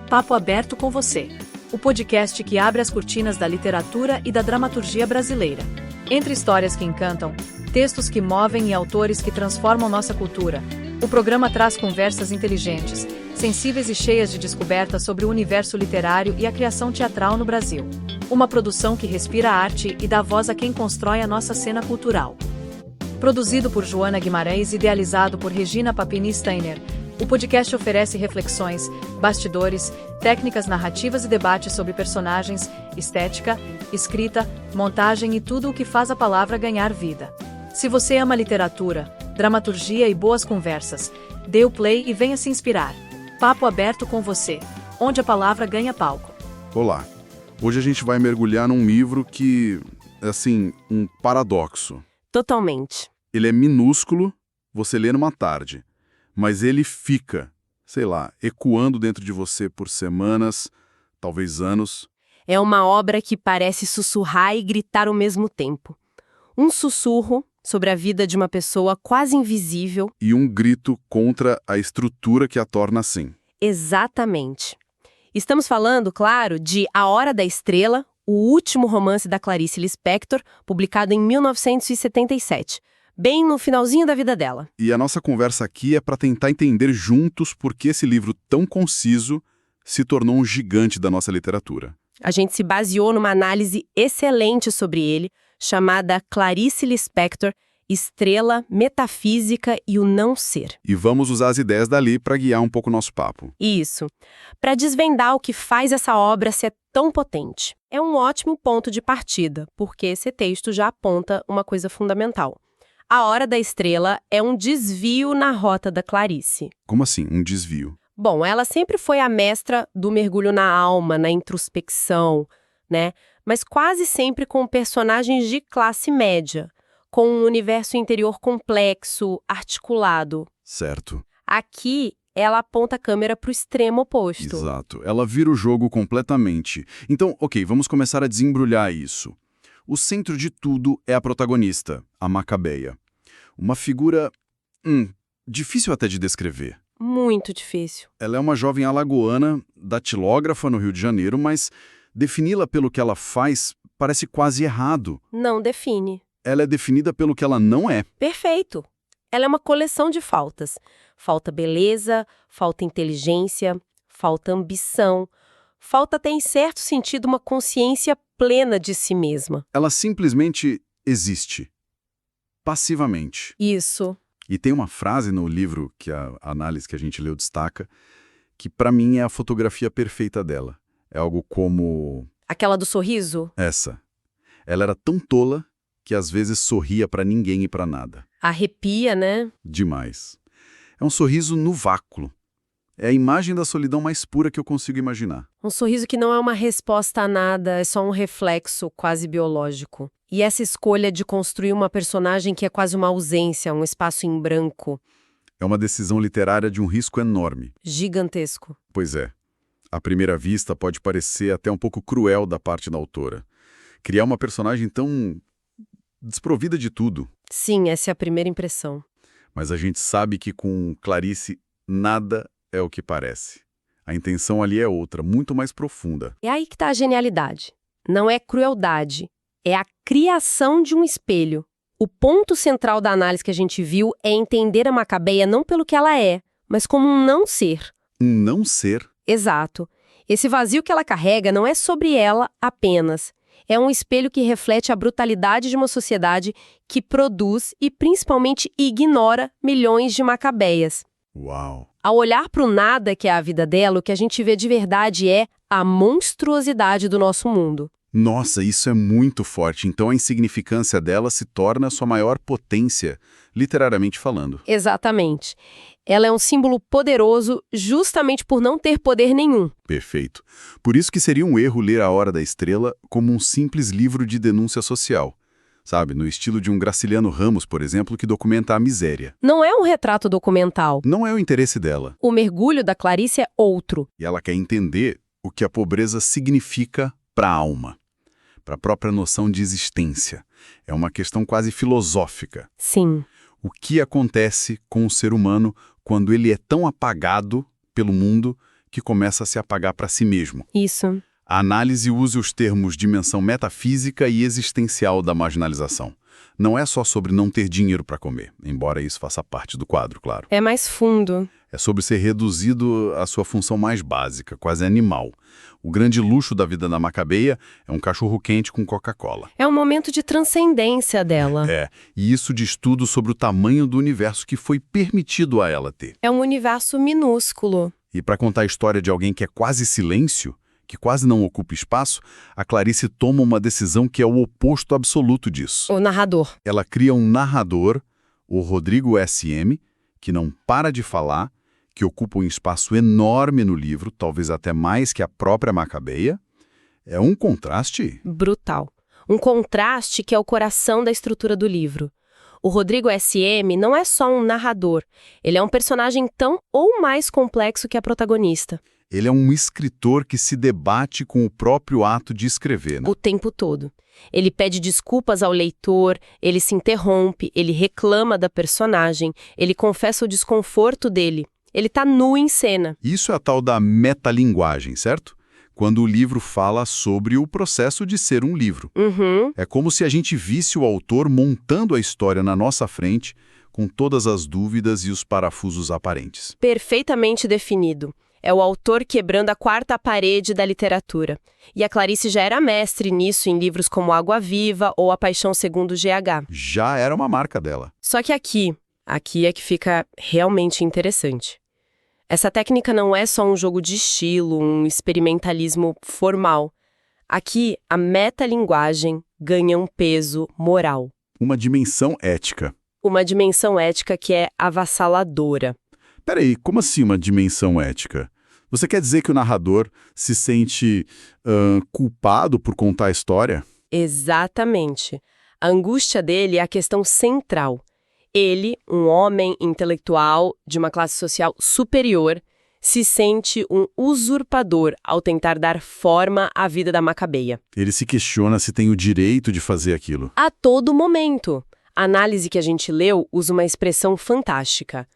Papo Aberto com Você, o podcast que abre as cortinas da literatura e da dramaturgia brasileira. Entre histórias que encantam, textos que movem e autores que transformam nossa cultura, o programa traz conversas inteligentes, sensíveis e cheias de descobertas sobre o universo literário e a criação teatral no Brasil. Uma produção que respira arte e dá voz a quem constrói a nossa cena cultural. Produzido por Joana Guimarães e idealizado por Regina Papini Steiner, o podcast oferece reflexões, bastidores, técnicas narrativas e debates sobre personagens, estética, escrita, montagem e tudo o que faz a palavra ganhar vida. Se você ama literatura, dramaturgia e boas conversas, dê o play e venha se inspirar. Papo Aberto com Você, onde a palavra ganha palco. Olá, hoje a gente vai mergulhar num livro que, um paradoxo. Totalmente. Ele é minúsculo, você lê numa tarde, mas ele fica, ecoando dentro de você por semanas, talvez anos. É uma obra que parece sussurrar e gritar ao mesmo tempo. Um sussurro sobre a vida de uma pessoa quase invisível. E um grito contra a estrutura que a torna assim. Exatamente. Estamos falando, claro, de A Hora da Estrela, o último romance da Clarice Lispector, publicado em 1977, bem no finalzinho da vida dela. E a nossa conversa aqui é para tentar entender juntos por que esse livro tão conciso se tornou um gigante da nossa literatura. A gente se baseou numa análise excelente sobre ele, chamada Clarice Lispector, Estrela, Metafísica e o Não Ser. E vamos usar as ideias dali para guiar um pouco o nosso papo. Isso. Para desvendar o que faz essa obra ser tão potente. É um ótimo ponto de partida, porque esse texto já aponta uma coisa fundamental. A Hora da Estrela é um desvio na rota da Clarice. Como assim, um desvio? Bom, ela sempre foi a mestra do mergulho na alma, na introspecção, né? Mas quase sempre com personagens de classe média, com um universo interior complexo, articulado. Certo. Aqui, ela aponta a câmera para o extremo oposto. Exato. Ela vira o jogo completamente. Então, vamos começar a desembrulhar isso. O centro de tudo é a protagonista, a Macabeia. Uma figura, difícil até de descrever. Muito difícil. Ela é uma jovem alagoana, datilógrafa no Rio de Janeiro, mas defini-la pelo que ela faz parece quase errado. Não define. Ela é definida pelo que ela não é. Perfeito. Ela é uma coleção de faltas. Falta beleza, falta inteligência, falta ambição, falta até em certo sentido uma consciência plena de si mesma. Ela simplesmente existe. Passivamente. Isso. E tem uma frase no livro que a análise que a gente leu destaca, que para mim é a fotografia perfeita dela. É algo como... Aquela do sorriso? Essa. Ela era tão tola que às vezes sorria para ninguém e para nada. Arrepia, né? Demais. É um sorriso no vácuo. É a imagem da solidão mais pura que eu consigo imaginar. Um sorriso que não é uma resposta a nada, é só um reflexo quase biológico. E essa escolha de construir uma personagem que é quase uma ausência, um espaço em branco. É uma decisão literária de um risco enorme. Gigantesco. Pois é. À primeira vista pode parecer até um pouco cruel da parte da autora. Criar uma personagem tão desprovida de tudo. Sim, essa é a primeira impressão. Mas a gente sabe que com Clarice nada é o que parece. A intenção ali é outra, muito mais profunda. É aí que está a genialidade. Não é crueldade, é a criação de um espelho. O ponto central da análise que a gente viu é entender a Macabeia não pelo que ela é, mas como um não ser. Um não ser? Exato. Esse vazio que ela carrega não é sobre ela apenas. É um espelho que reflete a brutalidade de uma sociedade que produz e principalmente ignora milhões de macabeias. Uau! Ao olhar para o nada que é a vida dela, o que a gente vê de verdade é a monstruosidade do nosso mundo. Nossa, isso é muito forte. Então a insignificância dela se torna sua maior potência, literariamente falando. Exatamente. Ela é um símbolo poderoso justamente por não ter poder nenhum. Perfeito. Por isso que seria um erro ler A Hora da Estrela como um simples livro de denúncia social. Sabe, no estilo de um Graciliano Ramos, por exemplo, que documenta a miséria. Não é um retrato documental. Não é o interesse dela. O mergulho da Clarice é outro. E ela quer entender o que a pobreza significa para a alma, para a própria noção de existência. É uma questão quase filosófica. Sim. O que acontece com o ser humano quando ele é tão apagado pelo mundo que começa a se apagar para si mesmo. Isso. A análise usa os termos dimensão metafísica e existencial da marginalização. Não é só sobre não ter dinheiro para comer, embora isso faça parte do quadro, claro. É mais fundo. É sobre ser reduzido à sua função mais básica, quase animal. O grande luxo da vida da Macabeia é um cachorro-quente com Coca-Cola. É um momento de transcendência dela. E isso diz tudo sobre o tamanho do universo que foi permitido a ela ter. É um universo minúsculo. E para contar a história de alguém que é quase silêncio, que quase não ocupa espaço, a Clarice toma uma decisão que é o oposto absoluto disso. O narrador. Ela cria um narrador, o Rodrigo S.M., que não para de falar, que ocupa um espaço enorme no livro, talvez até mais que a própria Macabeia. É um contraste. Brutal. Um contraste que é o coração da estrutura do livro. O Rodrigo S.M. não é só um narrador, ele é um personagem tão ou mais complexo que a protagonista. Ele é um escritor que se debate com o próprio ato de escrever, né? O tempo todo. Ele pede desculpas ao leitor, ele se interrompe, ele reclama da personagem, ele confessa o desconforto dele. Ele tá nu em cena. Isso é a tal da metalinguagem, certo? Quando o livro fala sobre o processo de ser um livro. Uhum. É como se a gente visse o autor montando a história na nossa frente, com todas as dúvidas e os parafusos aparentes. Perfeitamente definido. É o autor quebrando a quarta parede da literatura. E a Clarice já era mestre nisso em livros como Água Viva ou A Paixão Segundo GH. Já era uma marca dela. Só que aqui é que fica realmente interessante. Essa técnica não é só um jogo de estilo, um experimentalismo formal. Aqui, a metalinguagem ganha um peso moral. Uma dimensão ética. Uma dimensão ética que é avassaladora. Peraí, como assim uma dimensão ética? Você quer dizer que o narrador se sente culpado por contar a história? Exatamente. A angústia dele é a questão central. Ele, um homem intelectual de uma classe social superior, se sente um usurpador ao tentar dar forma à vida da Macabeia. Ele se questiona se tem o direito de fazer aquilo. A todo momento. A análise que a gente leu usa uma expressão fantástica.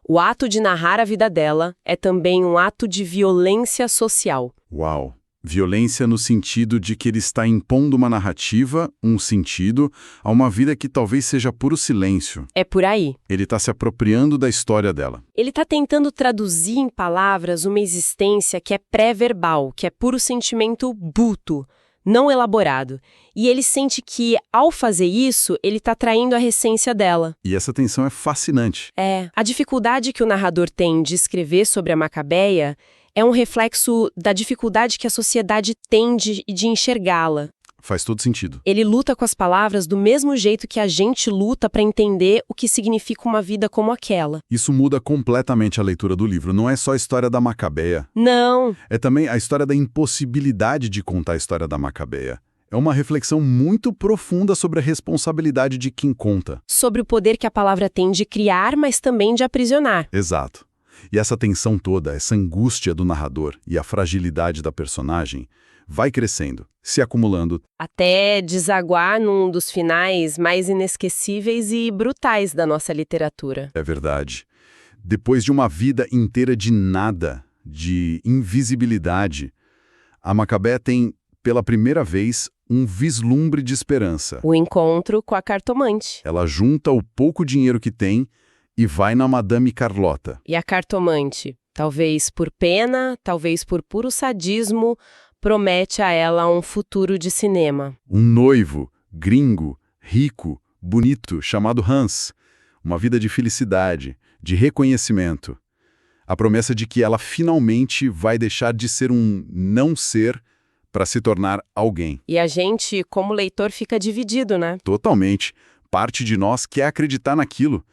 O ato de narrar a vida dela é também um ato de violência social. Uau! Violência no sentido de que ele está impondo uma narrativa, um sentido, a uma vida que talvez seja puro silêncio. É por aí. Ele está se apropriando da história dela. Ele está tentando traduzir em palavras uma existência que é pré-verbal, que é puro sentimento bruto, não elaborado. E ele sente que, ao fazer isso, ele está traindo a essência dela. E essa tensão é fascinante. A dificuldade que o narrador tem de escrever sobre a Macabeia é um reflexo da dificuldade que a sociedade tem de enxergá-la. Faz todo sentido. Ele luta com as palavras do mesmo jeito que a gente luta para entender o que significa uma vida como aquela. Isso muda completamente a leitura do livro. Não é só a história da Macabeia. Não. É também a história da impossibilidade de contar a história da Macabeia. É uma reflexão muito profunda sobre a responsabilidade de quem conta. Sobre o poder que a palavra tem de criar, mas também de aprisionar. Exato. E essa tensão toda, essa angústia do narrador e a fragilidade da personagem vai crescendo, se acumulando. Até desaguar num dos finais mais inesquecíveis e brutais da nossa literatura. É verdade. Depois de uma vida inteira de nada, de invisibilidade, a Macabeia tem, pela primeira vez, um vislumbre de esperança. O encontro com a cartomante. Ela junta o pouco dinheiro que tem e vai na Madame Carlota. E a cartomante, talvez por pena, talvez por puro sadismo, promete a ela um futuro de cinema. Um noivo, gringo, rico, bonito, chamado Hans. Uma vida de felicidade, de reconhecimento. A promessa de que ela finalmente vai deixar de ser um não ser para se tornar alguém. E a gente, como leitor, fica dividido, né? Totalmente. Parte de nós quer acreditar naquilo.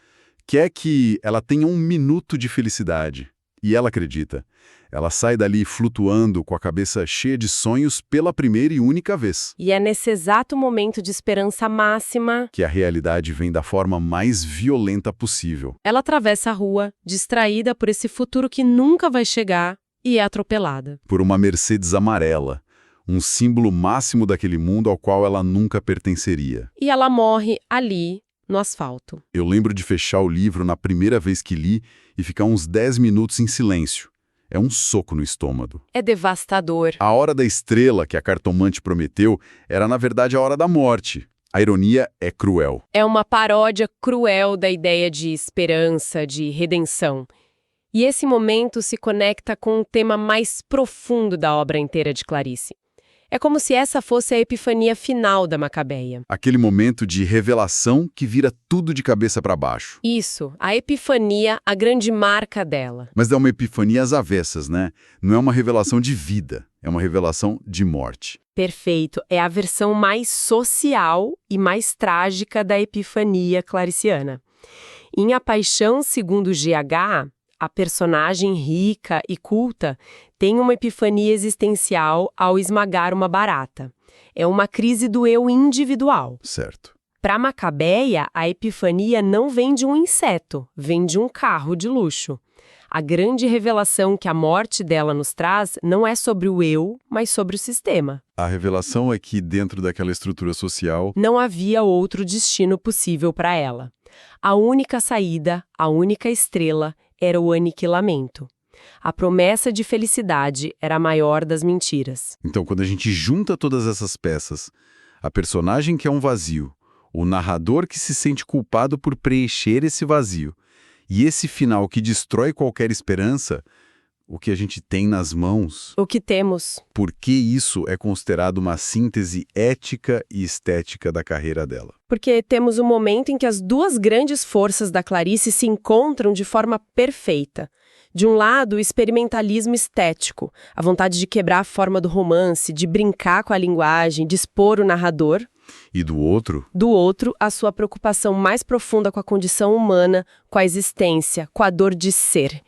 Quer que ela tenha um minuto de felicidade. E ela acredita. Ela sai dali flutuando com a cabeça cheia de sonhos pela primeira e única vez. E é nesse exato momento de esperança máxima que a realidade vem da forma mais violenta possível. Ela atravessa a rua, distraída por esse futuro que nunca vai chegar, e é atropelada. Por uma Mercedes amarela, um símbolo máximo daquele mundo ao qual ela nunca pertenceria. E ela morre ali, no asfalto. Eu lembro de fechar o livro na primeira vez que li e ficar uns 10 minutos em silêncio. É um soco no estômago. É devastador. A hora da estrela que a cartomante prometeu era, na verdade, a hora da morte. A ironia é cruel. É uma paródia cruel da ideia de esperança, de redenção. E esse momento se conecta com o tema mais profundo da obra inteira de Clarice. É como se essa fosse a epifania final da Macabeia. Aquele momento de revelação que vira tudo de cabeça para baixo. Isso, a epifania, a grande marca dela. Mas é uma epifania às avessas, né? Não é uma revelação de vida, é uma revelação de morte. Perfeito, é a versão mais social e mais trágica da epifania clariciana. Em A Paixão segundo GH, a personagem rica e culta tem uma epifania existencial ao esmagar uma barata. É uma crise do eu individual. Certo. Para Macabeia, a epifania não vem de um inseto, vem de um carro de luxo. A grande revelação que a morte dela nos traz não é sobre o eu, mas sobre o sistema. A revelação é que, dentro daquela estrutura social, Não havia outro destino possível para ela. A única saída, a única estrela, era o aniquilamento. A promessa de felicidade era a maior das mentiras. então, quando a gente junta todas essas peças, a personagem que é um vazio, o narrador que se sente culpado por preencher esse vazio, e esse final que destrói qualquer esperança, o que a gente tem nas mãos, O que temos? por que isso é considerado uma síntese ética e estética da carreira dela? Porque temos um momento em que as duas grandes forças da Clarice se encontram de forma perfeita. De um lado, o experimentalismo estético, a vontade de quebrar a forma do romance, de brincar com a linguagem, de expor o narrador. E do outro, Do outro, a sua preocupação mais profunda com a condição humana, com a existência, com a dor de ser.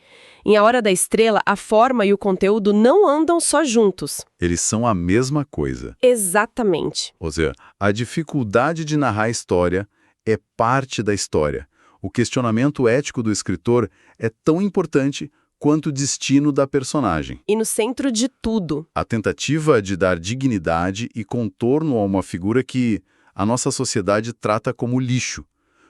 Em A Hora da Estrela, a forma e o conteúdo não andam só juntos. eles são a mesma coisa. Exatamente. Ou seja, a dificuldade de narrar a história é parte da história. O questionamento ético do escritor é tão importante quanto o destino da personagem. E no centro de tudo, A tentativa de dar dignidade e contorno a uma figura que a nossa sociedade trata como lixo,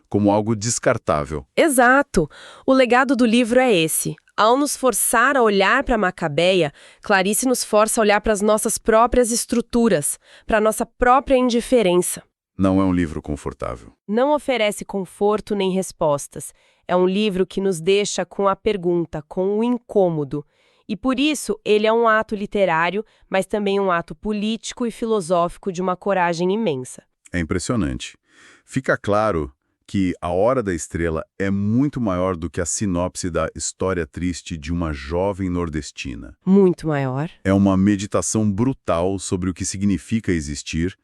como algo descartável. exato. O legado do livro é esse. Ao nos forçar a olhar para Macabeia, Clarice nos força a olhar para as nossas próprias estruturas, para a nossa própria indiferença. Não é um livro confortável. Não oferece conforto nem respostas. É um livro que nos deixa com a pergunta, com o incômodo. E por isso, ele é um ato literário, mas também um ato político e filosófico de uma coragem imensa. É impressionante. Fica claro que A Hora da Estrela é muito maior do que a sinopse da história triste de uma jovem nordestina. Muito maior. É uma meditação brutal sobre o que significa existir,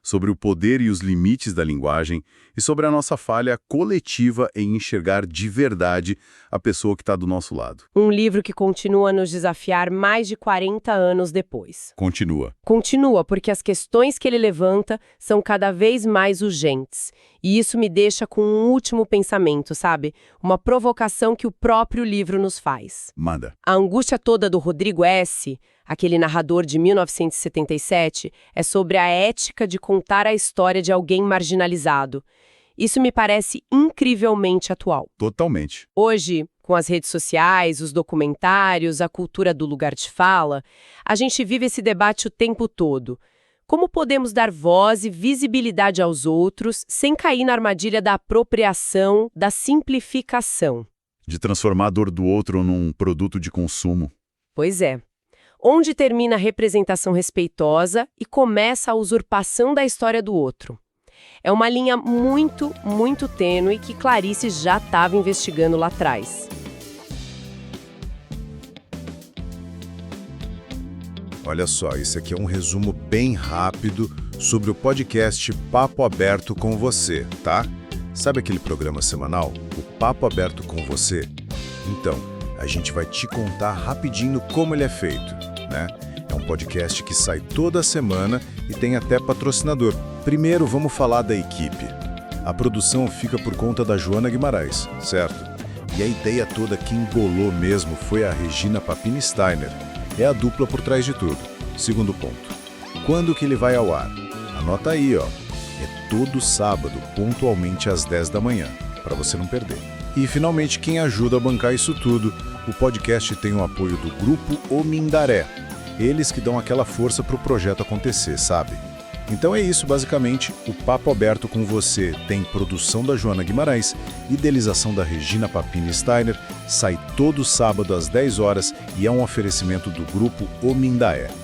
sobre o poder e os limites da linguagem e sobre a nossa falha coletiva em enxergar de verdade a pessoa que está do nosso lado. Um livro que continua a nos desafiar mais de 40 anos depois. Continua. Continua, porque as questões que ele levanta são cada vez mais urgentes. E isso me deixa com um último pensamento, sabe? Uma provocação que o próprio livro nos faz. Manda. A angústia toda do Rodrigo S., aquele narrador de 1977, é sobre a ética de contar a história de alguém marginalizado. Isso me parece incrivelmente atual. Totalmente. Hoje, com as redes sociais, os documentários, a cultura do lugar de fala, a gente vive esse debate o tempo todo. Como podemos dar voz e visibilidade aos outros sem cair na armadilha da apropriação, da simplificação? De transformar a dor do outro num produto de consumo. Pois é. Onde termina a representação respeitosa e começa a usurpação da história do outro? É uma linha muito, muito tênue que Clarice já estava investigando lá atrás. Olha só, esse aqui é um resumo bem rápido sobre o podcast Papo Aberto com Você, tá? Sabe aquele programa semanal, o Papo Aberto com Você? Então, a gente vai te contar rapidinho como ele é feito, né? É um podcast que sai toda semana e tem até patrocinador. Primeiro, vamos falar da equipe. A produção fica por conta da Joana Guimarães, certo? E a ideia toda que embolou mesmo foi a Regina Papini Steiner. É a dupla por trás de tudo. Segundo ponto. Quando que ele vai ao ar? Anota aí, ó. É todo sábado, pontualmente às 10 da manhã, para você não perder. E, finalmente, quem ajuda a bancar isso tudo, o podcast tem o apoio do Grupo O Mindaré. Eles que dão aquela força para o projeto acontecer, sabe? Então é isso, basicamente. O Papo Aberto com você tem produção da Joana Guimarães, idealização da Regina Papini Steiner, sai todo sábado às 10 horas e é um oferecimento do Grupo O Mindaré.